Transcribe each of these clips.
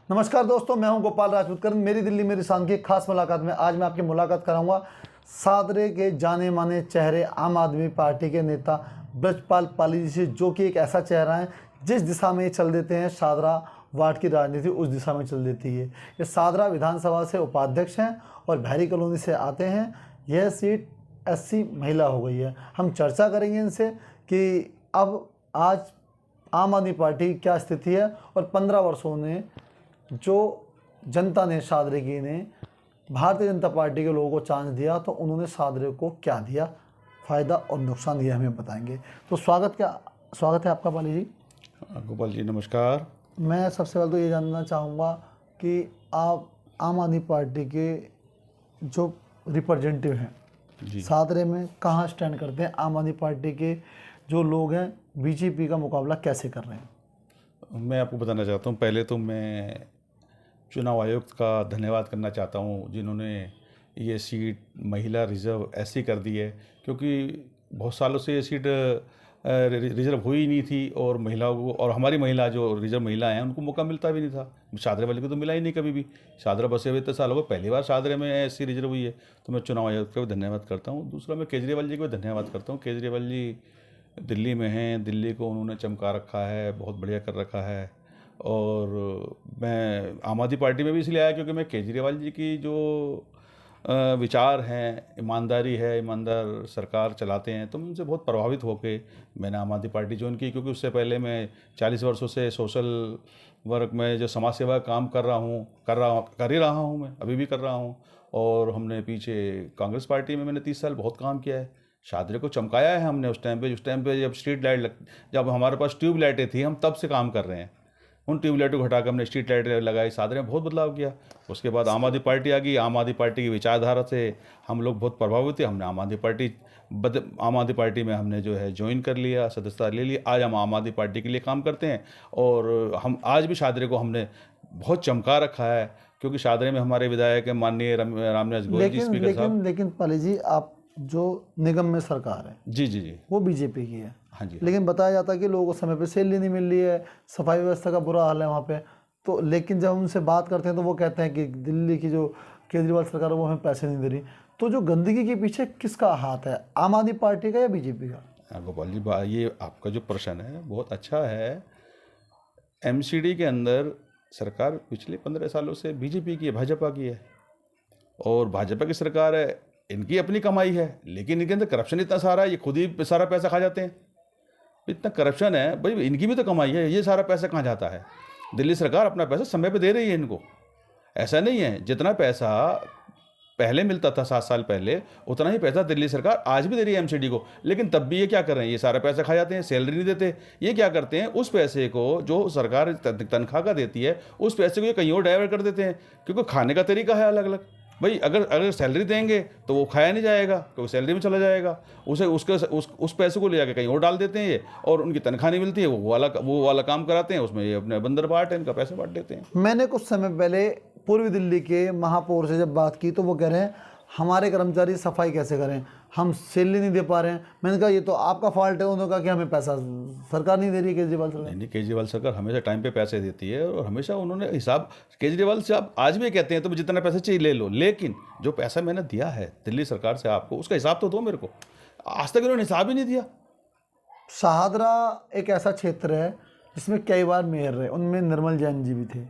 नमस्कार दोस्तों, मैं हूं गोपाल राजपूतकरण। मेरी दिल्ली मेरी शान की खास मुलाकात में आज मैं आपकी मुलाकात कराऊंगा सादरे के जाने माने चेहरे आम आदमी पार्टी के नेता ब्रजपाल पाली जी से, जो कि एक ऐसा चेहरा है जिस दिशा में ये चल देते हैं सादरा वार्ड की राजनीति उस दिशा में चल देती है। ये सादरा विधानसभा से उपाध्यक्ष हैं और भैरी कॉलोनी से आते हैं। यह सीट SC महिला हो गई है। हम चर्चा करेंगे इनसे कि अब आज आम आदमी पार्टी की क्या स्थिति है और 15 वर्षों ने जो जनता ने सादरे की ने भारतीय जनता पार्टी के लोगों को चांस दिया तो उन्होंने सादरे को क्या दिया, फ़ायदा और नुकसान दिया, हमें बताएंगे। तो स्वागत है आपका पाली जी। गोपाल जी नमस्कार। मैं सबसे पहले तो ये जानना चाहूँगा कि आप आम आदमी पार्टी के जो रिप्रेजेंटेटिव हैं सादरे में कहाँ स्टैंड करते हैं? आम आदमी पार्टी के जो लोग हैं BJP का मुकाबला कैसे कर रहे हैं? मैं आपको बताना चाहता हूँ, पहले तो मैं चुनाव आयोग का धन्यवाद करना चाहता हूँ जिन्होंने ये सीट महिला रिजर्व ऐसी कर दी है, क्योंकि बहुत सालों से ये सीट रिजर्व हुई नहीं थी और महिलाओं को, और हमारी महिला जो रिजर्व महिला हैं उनको मौका मिलता भी नहीं था। सादरे वाले को तो मिला ही नहीं कभी भी। सादरा बसे हुए इतने साल हो गए, पहली बार सादरे में ऐसी रिजर्व हुई है, तो मैं चुनाव आयोग का भी धन्यवाद करता हूँ। दूसरा मैं केजरीवाल जी को भी धन्यवाद करता हूँ। केजरीवाल जी दिल्ली में हैं, दिल्ली को उन्होंने चमका रखा है, बहुत बढ़िया कर रखा है। और मैं आम आदमी पार्टी में भी इसलिए आया क्योंकि मैं केजरीवाल जी की जो विचार हैं, ईमानदारी है, ईमानदार सरकार चलाते हैं, तो मैं उनसे बहुत प्रभावित होकर मैंने आम आदमी पार्टी ज्वाइन की। क्योंकि उससे पहले मैं 40 वर्षों से सोशल वर्क में जो समाज सेवा का काम कर ही रहा हूँ, मैं अभी भी कर रहा हूँ। और हमने पीछे कांग्रेस पार्टी में मैंने 30 साल बहुत काम किया है। सादरे को चमकाया है हमने उस टाइम पे जब स्ट्रीट लाइट जब हमारे पास ट्यूब लाइटें थी, हम तब से काम कर रहे हैं। उन ट्यूब लाइटों को हटाकर हमने स्ट्रीट लाइट लगाई। सादरे में बहुत बदलाव किया। उसके बाद आम आदमी पार्टी आ गई। आम आदमी पार्टी की विचारधारा से हम लोग बहुत प्रभावित थे। हमने आम आदमी पार्टी में हमने जो है ज्वाइन कर लिया, सदस्यता ले ली। आज हम आम आदमी पार्टी के लिए काम करते हैं और हम आज भी सादरे को हमने बहुत चमका रखा है, क्योंकि सादरे में हमारे विधायक माननीय रामनिवास गोयल जी, स्पीकर साहब। लेकिन पाली जी, आप जो निगम में सरकार है जी वो BJP की है। हाँ जी। लेकिन बताया जाता है कि लोगों को समय पे सैलरी नहीं मिल रही है, सफाई व्यवस्था का बुरा हाल है वहाँ पे। तो लेकिन जब उनसे बात करते हैं तो वो कहते हैं कि दिल्ली की जो केजरीवाल सरकार है वो हमें पैसे नहीं दे रही। तो जो गंदगी के पीछे किसका हाथ है, आम आदमी पार्टी का या BJP का? गोपाल जी, ये आपका जो प्रश्न है बहुत अच्छा है। MCD के अंदर सरकार पिछले 15 सालों से BJP की है, भाजपा की है। और भाजपा की सरकार है, इनकी अपनी कमाई है, लेकिन इनके अंदर करप्शन इतना सारा है, ये खुद ही सारा पैसा खा जाते हैं। इतना करप्शन है भाई, इनकी भी तो कमाई है, ये सारा पैसा कहाँ जाता है? दिल्ली सरकार अपना पैसा समय पे दे रही है इनको। ऐसा नहीं है, जितना पैसा पहले मिलता था 7 साल पहले, उतना ही पैसा दिल्ली सरकार आज भी दे रही है MCD को। लेकिन तब भी ये क्या कर रहे हैं, ये सारा पैसा खा जाते हैं, सैलरी नहीं देते। ये क्या करते हैं, उस पैसे को जो सरकार तनख्वाह का देती है, उस पैसे को ये कहीं और डाइवर्ट कर देते हैं, क्योंकि खाने का तरीका है अलग अलग। भाई अगर सैलरी देंगे तो वो खाया नहीं जाएगा, क्योंकि सैलरी में चला जाएगा। उस पैसे को ले जाके कहीं और डाल देते हैं ये, और उनकी तनख्वाह नहीं मिलती है, वो वाला काम कराते हैं, उसमें ये अपने बंदर बांट है, इनका पैसा बांट देते हैं। मैंने कुछ समय पहले पूर्वी दिल्ली के महापौर से जब बात की तो वो कह रहे हैं हमारे कर्मचारी सफाई कैसे करें, हम सैलरी नहीं दे पा रहे हैं। मैंने कहा ये तो आपका फॉल्ट है। उन्होंने कहा कि हमें पैसा सरकार नहीं दे रही है, केजरीवाल सरकार। नहीं, केजरीवाल सरकार हमेशा टाइम पे पैसे देती है और हमेशा उन्होंने हिसाब, केजरीवाल साहब आज भी कहते हैं तो जितना पैसा चाहिए ले लो, लेकिन जो पैसा मैंने दिया है दिल्ली सरकार से आपको, उसका हिसाब तो दो मेरे को। आज तक इन्होंने हिसाब ही नहीं दिया। शाहदरा एक ऐसा क्षेत्र है जिसमें कई बार मेयर रहे, उनमें निर्मल जैन जी भी थे,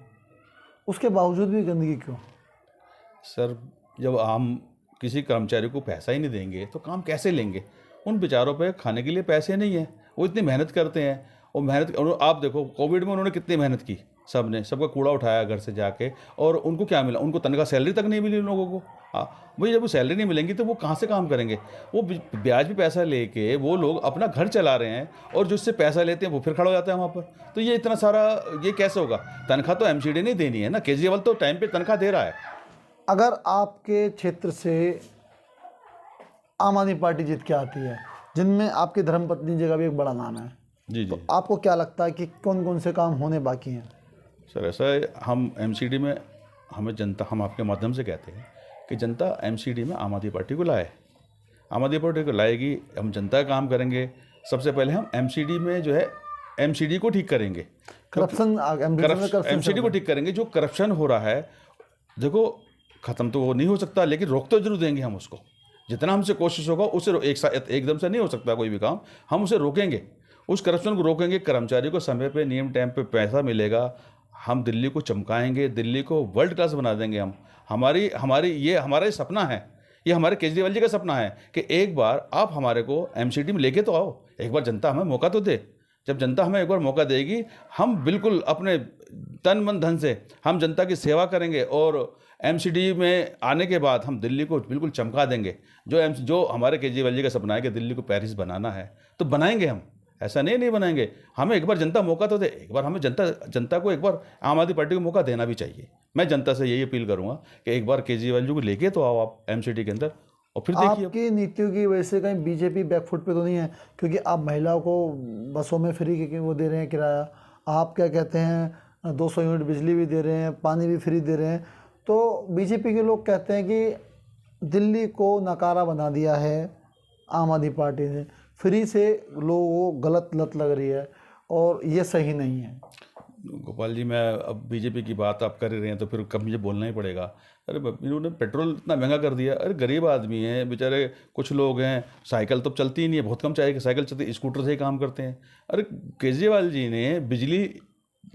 उसके बावजूद भी गंदगी क्यों? सर, जब हम किसी कर्मचारी को पैसा ही नहीं देंगे तो काम कैसे लेंगे? उन बेचारों पे खाने के लिए पैसे नहीं है, वो इतनी मेहनत करते हैं। और आप देखो कोविड में उन्होंने कितनी मेहनत की, सबका कूड़ा उठाया घर से जाके, और उनको क्या मिला? उनको तनख्वाह सैलरी तक नहीं मिली उन लोगों को। हाँ भाई, जब वो सैलरी नहीं मिलेंगी तो वो कहाँ से काम करेंगे? वो ब्याज भी पैसा लेके वो लोग अपना घर चला रहे हैं, और जिससे पैसा लेते हैं वो फिर खड़ा हो जाता है वहाँ पर। तो ये इतना सारा ये कैसे होगा? तनख्वाह तो MCD नहीं देनी है ना, केजरीवाल तो टाइम पर तनख्वाह दे रहा है। अगर आपके क्षेत्र से आम आदमी पार्टी जीत के आती है, जिनमें आपकी धर्मपत्नी जी का भी एक बड़ा नाम है, जी, तो आपको क्या लगता है कि कौन कौन से काम होने बाकी हैं? सर, ऐसा है, हम MCD में हम आपके माध्यम से कहते हैं कि जनता MCD में आम आदमी पार्टी को लाए। आम आदमी पार्टी को लाएगी, हम जनता का काम करेंगे। सबसे पहले हम MCD में जो है एमसीडी को ठीक करेंगे, करप्शन एमसीडी को ठीक करेंगे। जो करप्शन हो रहा है, देखो ख़त्म तो वो नहीं हो सकता, लेकिन रोक तो जरूर देंगे हम उसको। जितना हमसे कोशिश होगा उससे एकदम से नहीं हो सकता कोई भी काम, हम उसे रोकेंगे, उस करप्शन को रोकेंगे। कर्मचारी को समय पे नियम टाइम पे पैसा मिलेगा, हम दिल्ली को चमकाएंगे, दिल्ली को वर्ल्ड क्लास बना देंगे हम। ये हमारा सपना है, ये हमारे केजरीवाल जी का सपना है कि एक बार आप हमारे को एमसीडी में लेके तो आओ, एक बार जनता हमें मौका तो दे। जब जनता हमें एक बार मौका देगी, हम बिल्कुल अपने तन मन धन से हम जनता की सेवा करेंगे, और एमसीडी में आने के बाद हम दिल्ली को बिल्कुल चमका देंगे। जो हमारे केजरीवाल जी का सपना है कि दिल्ली को पेरिस बनाना है, तो बनाएंगे हम, ऐसा नहीं बनाएंगे। हमें एक बार जनता मौका तो दे, एक बार हमें जनता को एक बार आम आदमी पार्टी को मौका देना भी चाहिए। मैं जनता से यही अपील करूंगा कि एक बार केजरीवाल जी को लेके तो आओ आप एमसीडी के अंदर, और फिर देखिए। आपकी नीतियों की वजह से कहीं बीजेपी बैकफुट पे तो नहीं है? क्योंकि आप महिलाओं को बसों में फ्री वो दे रहे हैं किराया, आप क्या कहते हैं 200 यूनिट बिजली भी दे रहे हैं, पानी भी फ्री दे रहे हैं। तो बीजेपी के लोग कहते हैं कि दिल्ली को नकारा बना दिया है आम आदमी पार्टी ने, फ्री से लोगों को गलत लत लग रही है, और ये सही नहीं है। गोपाल जी, मैं अब बीजेपी की बात आप कर ही रहे हैं तो फिर कब मुझे बोलना ही पड़ेगा। अरे इन्होंने पेट्रोल इतना महंगा कर दिया। अरे गरीब आदमी हैं बेचारे, कुछ लोग हैं साइकिल तो चलती ही नहीं है, बहुत कम चाहिए साइकिल चलती, स्कूटर से ही काम करते हैं। अरे केजरीवाल जी ने बिजली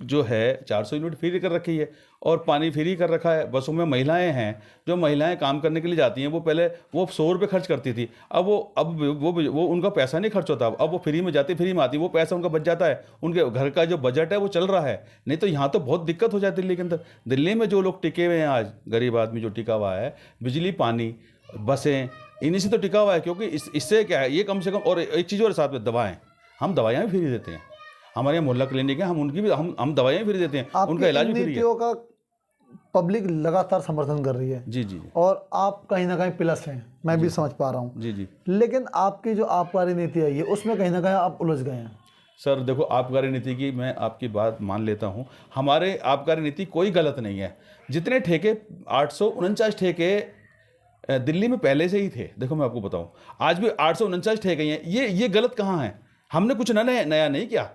जो है 400 यूनिट फ्री कर रखी है, और पानी फ्री कर रखा है। बसों में महिलाएं हैं, जो महिलाएं काम करने के लिए जाती हैं, वो पहले वो 100 रुपये खर्च करती थी, अब वो उनका पैसा नहीं खर्च होता, अब वो फ्री में जाती, फ्री में आती, वो पैसा उनका बच जाता है, उनके घर का जो बजट है वो चल रहा है। नहीं तो यहाँ तो बहुत दिक्कत हो जाती है दिल्ली के अंदर। दिल्ली में जो लोग टिके हुए हैं आज, गरीब आदमी जो टिका हुआ है, बिजली पानी बसें इन्हीं से तो टिका हुआ है। क्योंकि इससे क्या है, ये कम से कम, और एक चीज़ और साथ में दवाएँ, हम दवाइयाँ भी फ्री देते हैं। हमारे यहाँ मोहल्ला क्लिनिक है, हम उनकी भी हम दवाइयाँ फ्री देते हैं, उनका इलाज भी फ्री है। नीतियों का पब्लिक लगातार समर्थन कर रही है। जी। और आप कहीं ना कहीं प्लस हैं, मैं भी समझ पा रहा हूँ। जी। लेकिन आपकी जो आबकारी नीति आई है उसमें कहीं ना कहीं आप उलझ गए हैं। सर देखो, आबकारी नीति की मैं आपकी बात मान लेता हूँ, हमारे आबकारी नीति कोई गलत नहीं है। जितने ठेके 849 ठेके दिल्ली में पहले से ही थे। देखो मैं आपको बताऊँ, आज भी 849 ठेके हैं। ये गलत कहाँ है? हमने कुछ नया नहीं किया।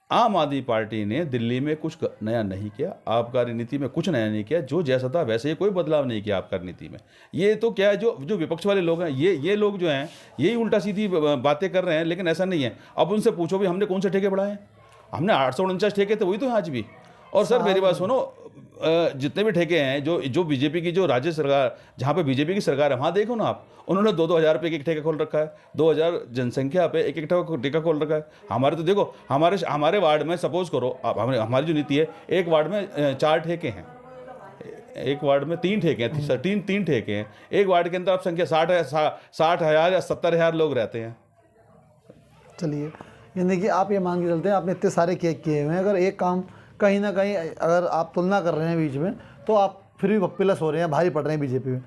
आम आदमी पार्टी ने दिल्ली में कुछ नया नहीं किया, आबकारी नीति में कुछ नया नहीं किया। जो जैसा था वैसे ही, कोई बदलाव नहीं किया आबकारी नीति में। ये तो क्या है, जो विपक्ष वाले लोग हैं, ये लोग जो हैं, यही उल्टा सीधी बातें कर रहे हैं, लेकिन ऐसा नहीं है। अब उनसे पूछो भी हमने कौन से ठेके बढ़ाए? हमने 849 ठेके थे, वही तो हैं आज भी। और सर मेरी बात सुनो, जितने भी ठेके हैं, जो बीजेपी की जो राज्य सरकार, जहाँ पे बीजेपी की सरकार है, वहाँ देखो ना आप, उन्होंने 2-2 हज़ार रुपये एक ठेका खोल रखा है, 2000 जनसंख्या पे एक ठेका खोल रखा है। हमारे तो देखो, हमारे वार्ड में सपोज करो, हमारी जो नीति है, एक वार्ड में 4 ठेके हैं, एक वार्ड में 3 ठेके हैं, तीन ठेके हैं। एक वार्ड के अंदर आप संख्या 60,000 या 70,000 लोग रहते हैं। चलिए, यानी कि आप ये मान के चलते हैं आपने इतने सारे किए हुए हैं, अगर एक काम कहीं ना कहीं अगर आप तुलना कर रहे हैं बीच में, तो आप फिर भी प्लस हो रहे हैं, भारी पड़ रहे हैं बीजेपी में।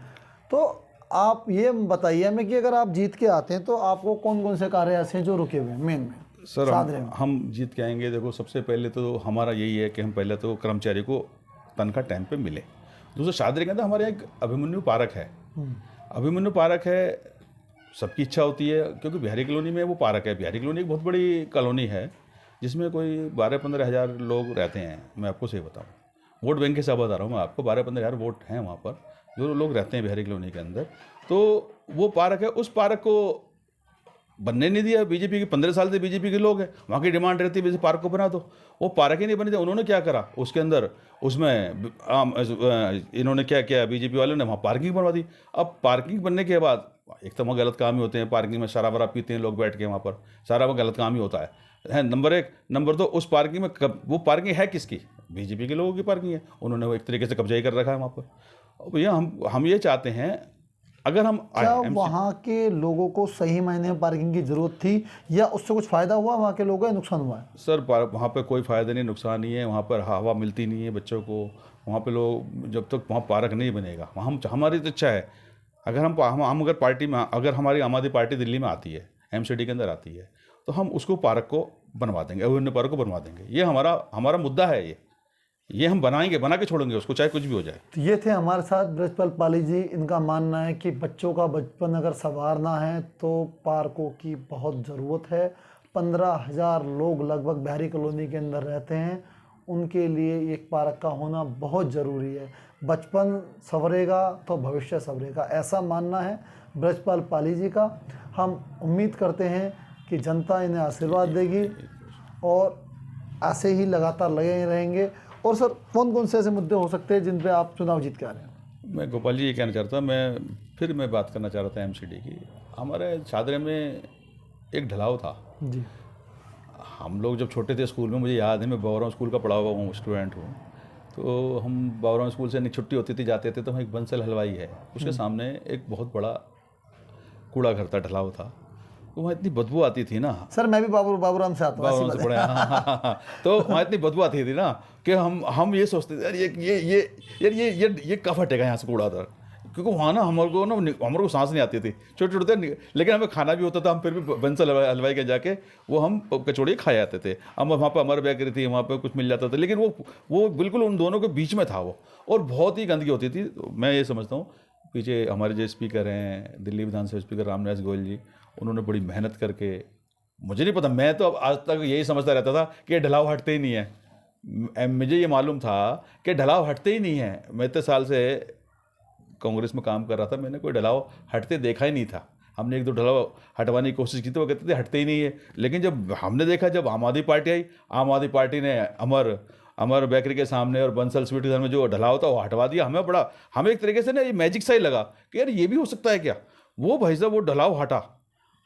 तो आप ये बताइए हमें कि अगर आप जीत के आते हैं तो आपको कौन कौन से कार्य ऐसे हैं जो रुके हुए हैं मेन सर? हम जीत के आएंगे। देखो, सबसे पहले तो हमारा यही है कि हम पहले तो कर्मचारी को तनख्वाह टाइम पे मिले। दूसरा, शादी के अंदर हमारे यहाँ एक अभिमन्यु पार्क है। अभिमन्यु पार्क है, सबकी इच्छा होती है, क्योंकि बिहारी कॉलोनी में वो पार्क है। बिहारी कॉलोनी एक बहुत बड़ी कॉलोनी है, जिसमें कोई 12-15 हज़ार लोग रहते हैं। मैं आपको सही बताऊँ, वोट बैंक के हिसाब बता रहा हूँ मैं आपको, 12-15 हज़ार वोट हैं वहाँ पर, जो लोग रहते हैं बिहारी कॉलोनी के अंदर। तो वो पार्क है, उस पार्क को बनने नहीं दिया बीजेपी के। 15 साल से बीजेपी के लोग हैं, वहाँ की डिमांड रहती है वैसे पार्क को बना दो, वो पार्क ही नहीं बने दिया। उन्होंने क्या करा उसके अंदर, उसमें इन्होंने क्या किया, बीजेपी वालों ने वहाँ पार्किंग बनवा दी। अब पार्किंग बनने के बाद एक तो वहाँ गलत काम ही होते हैं, पार्किंग में शराब वराब पीते हैं लोग बैठ के वहाँ पर, सारा वो गलत काम ही होता है नंबर 1। नंबर 2, उस पार्किंग में वो पार्किंग है किसकी? बीजेपी के लोगों की पार्किंग है, उन्होंने वो एक तरीके से कब्जा ही कर रखा है वहाँ पर। भैया हम ये चाहते हैं, अगर हम क्या वहाँ के लोगों को सही मायने में पार्किंग की जरूरत थी, या उससे कुछ फ़ायदा हुआ वहाँ के लोगों का, नुकसान हुआ है? सर वहाँ पे कोई फ़ायदा नहीं, नुकसान नहीं है। वहाँ पर हवा मिलती नहीं है बच्चों को, वहाँ पे लोग, जब तक वहाँ पार्क नहीं बनेगा, वहाँ हमारी तो इच्छा है, अगर हम अगर पार्टी में, अगर हमारी आम आदमी पार्टी दिल्ली में आती है, एमसीडी के अंदर आती है, तो हम उसको पार्क को बनवा देंगे, अभिमन्यु पार्क को बनवा देंगे। ये हमारा मुद्दा है, ये हम बनाएंगे, बना के छोड़ेंगे उसको, चाहे कुछ भी हो जाए। तो ये थे हमारे साथ ब्रजपाल पाली जी। इनका मानना है कि बच्चों का बचपन अगर संवारना है तो पार्कों की बहुत ज़रूरत है। 15,000 लोग लगभग बिहारी कॉलोनी के अंदर रहते हैं, उनके लिए एक पार्क का होना बहुत ज़रूरी है। बचपन संवरेगा तो भविष्य संवरेगा, ऐसा मानना है ब्रजपाल पाली जी का। हम उम्मीद करते हैं कि जनता इन्हें आशीर्वाद देगी और ऐसे ही लगातार लगे रहेंगे। और सर, कौन कौन से ऐसे मुद्दे हो सकते हैं जिन पे आप चुनाव जीत के आ रहे हैं? मैं गोपाल जी ये कहना चाहता, मैं बात करना चाह रहा था एमसीडी की। हमारे छादरे में एक ढलाव था जी हम लोग जब छोटे थे स्कूल में, मुझे याद है, मैं बावराम स्कूल का पढ़ा हुआ हूँ, स्टूडेंट हूँ। तो हम बावराम स्कूल से छुट्टी होती थी, जाते थे, तो हम एक बंसल हलवाई है, उसके सामने एक बहुत बड़ा कूड़ा घर था, ढलाव था। तो वहाँ इतनी बदबू आती थी ना। सर, मैं भी बाबूराम से आता हूँ, ऐसी बावराम से बात है। पढ़े तो वहाँ इतनी बदबू आती थी ना कि हम ये सोचते थे, यार ये कब हटेगा यहाँ से कूड़ा दर, क्योंकि वहाँ ना हमारे को सांस नहीं आती थी, छोटे छोटे थे, लेकिन हमें खाना भी होता था। हम फिर भी बंसल हलवाई के जाके वो हम कचौड़ी खाए जाते थे। हम वहाँ पर अमर बेकरी थी, वहाँ पे कुछ मिल जाता था, लेकिन वो बिल्कुल उन दोनों के बीच में था वो, और बहुत ही गंदगी होती थी। तो मैं ये समझता हूँ, पीछे हमारे जो स्पीकर हैं, दिल्ली विधानसभा स्पीकर रामनिवास गोयल जी, उन्होंने बड़ी मेहनत करके, मुझे नहीं पता, मैं तो अब आज तक यही समझता रहता था कि ये ढलाव हटते ही नहीं है। मुझे ये मालूम था कि ढलाव हटते ही नहीं है। मैं इतने साल से कांग्रेस में काम कर रहा था, मैंने कोई ढलाव हटते देखा ही नहीं था। हमने एक दो ढलाव हटवाने की कोशिश की तो वो कहते थे हटते ही नहीं है। लेकिन जब हमने देखा, जब आम आदमी पार्टी आई, आम आदमी पार्टी ने अमर बेकरी के सामने और बंसल स्वीट घर में जो ढलाव था वो हटवा दिया। हमें एक तरीके से ना ये मैजिक सा ही लगा कि यार ये भी हो सकता है क्या। वो भाई साहब वो ढलाव हटा,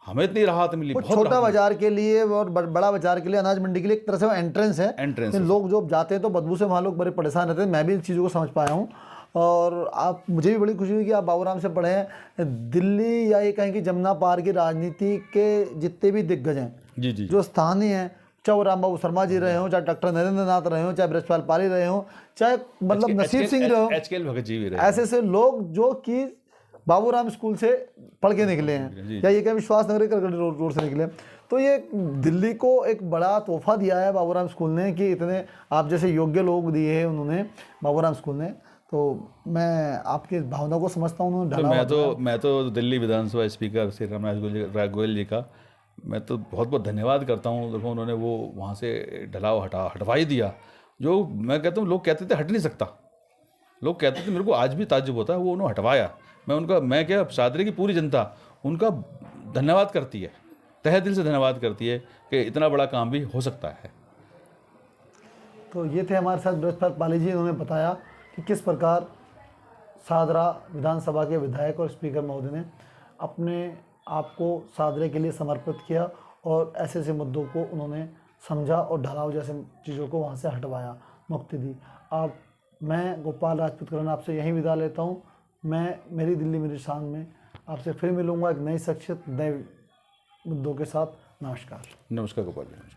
हमें इतनी राहत मिली। वो बहुत छोटा राहत बाजार के लिए और बड़ा बाजार के लिए, अनाज मंडी के लिए एक तरह से वो एंट्रेंस है। एंट्रेंस लेकिन लोग जो जाते हैं तो बदबू से वहाँ लोग बड़े परेशान रहते हैं। मैं भी इन चीज़ों को समझ पाया हूँ। और आप, मुझे भी बड़ी खुशी हुई कि आप बाबूराम से पढ़े हैं। दिल्ली या ये कहें कि जमुना पार की राजनीति के जितने भी दिग्गज हैं, जी जी जो स्थानीय हैं, चाहे वो राम बाबू शर्मा जी रहे हों, चाहे डॉक्टर नरेंद्र नाथ रहे हों, चाहे ब्रजपाल पाली रहे हों, चाहे मतलब नसीब सिंह रहे हों, HKL भगत जी भी रहे, ऐसे ऐसे लोग जो कि बाबूराम स्कूल से पढ़ के निकले हैं, या ये क्या विश्वास नगर करगड़ी रोड से निकले। तो ये दिल्ली को एक बड़ा तोहफा दिया है बाबूराम स्कूल ने, कि इतने आप जैसे योग्य लोग दिए हैं उन्होंने बाबूराम स्कूल ने। तो मैं आपकी भावना को समझता हूँ। तो मैं तो दिल्ली विधानसभा स्पीकर श्री रामनिवास गोयल जी का मैं तो बहुत बहुत धन्यवाद करता हूँ। देखो, उन्होंने वो वहाँ से ढलाव हटवा ही दिया, जो मैं कहता हूँ लोग कहते थे हट नहीं सकता, लोग कहते थे, मेरे को आज भी ताज्जुब होता है, वो उन्होंने हटवाया। मैं क्या, शादरे की पूरी जनता उनका धन्यवाद करती है, तहे दिल से धन्यवाद करती है कि इतना बड़ा काम भी हो सकता है। तो ये थे हमारे साथ ब्रजपाल पाली जी। इन्होंने बताया कि किस प्रकार सादरा विधानसभा के विधायक और स्पीकर महोदय ने अपने आप को सादरे के लिए समर्पित किया, और ऐसे ऐसे मुद्दों को उन्होंने समझा और ढलाव जैसे चीज़ों को वहाँ से हटवाया, मुक्ति दी। मैं गोपाल राजपूत करण आपसे यहीं विदा लेता हूँ। मैं मेरी दिल्ली मेरी शान में आपसे फिर मिलूँगा एक नई शख्सियत, नए मुद्दों के साथ। नमस्कार। नमस्कार गोपाल जी।